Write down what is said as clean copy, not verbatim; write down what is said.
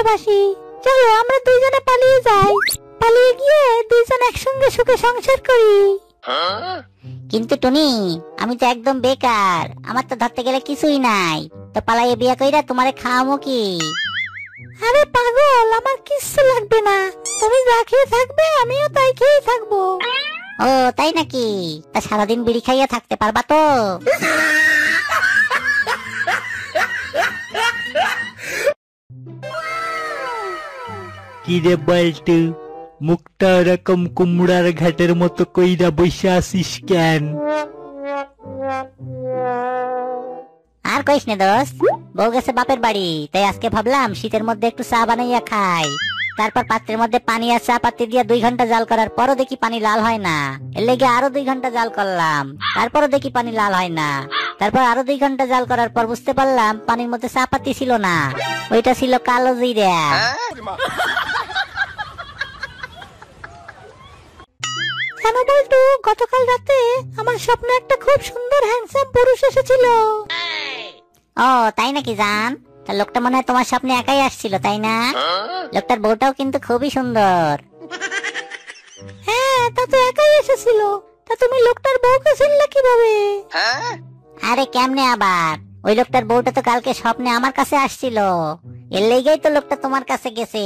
ভালোবাসি। চলো আমরা দুইজনে পালিয়ে যাই, পালিয়ে গিয়ে দুইজন একসঙ্গে সুখে সংসার করি। কিন্তু টুনি, আমি তো একদম বেকার, আমার তো ধরতে গেলে কিছুই নাই, তো পালাইয়ে বিয়া কইরা তোমারে খাওয়ামো কি? আরে পাগল, আমার কিচ্ছু লাগবে না, তুমি যা খেয়ে থাকবে আমিও তাই খেয়ে থাকবো। ও তাই নাকি? তা সারাদিন বিড়ি খাইয়া থাকতে পারবা তো? কি রে বলটু, মুখটা এরকম কুমড়ার ঘাটের মতো কইরা বসে আসিস কেন? আর কইস না দোস্ত, বউ গেছে বাপের বাড়ি, তাই আজকে ভাবলাম শীতের মধ্যে একটু চা বানাইয়া খাই। তারপর পাত্রের মধ্যে পানি আর চা পাতি দিয়ে 2 ঘন্টা জাল করার পরও দেখি পানি লাল হয় না। এর লেগে আরো 2 ঘন্টা জাল করলাম, তারপরও দেখি পানি লাল হয় না। তারপর আরো 2 ঘন্টা জাল করার পর বুঝতে পারলাম পানির মধ্যে চা পাতি ছিল না, ওইটা ছিল কালো জিরা। কেন বলতো, গতকাল রাতে আমার স্বপ্নে একটা খুব সুন্দর হ্যান্ডসাম পুরুষ এসেছিল। ও তাই নাকি জান? তা লোকটা মনে হয় তোমার স্বপ্নে একাই আসছিল, তাই না? লোকটার বউটাও কিন্তু খুবই সুন্দর। হ্যাঁ, তা তো একাই এসেছিল। তা তুমি লোকটার বউকে চিনলে কিভাবে? আরে কেমনে আবার, ওই লোকটার বউটা তো কালকে স্বপ্নে আমার কাছে আসছিল, এর লেগেই তো লোকটা তোমার কাছে গেছে।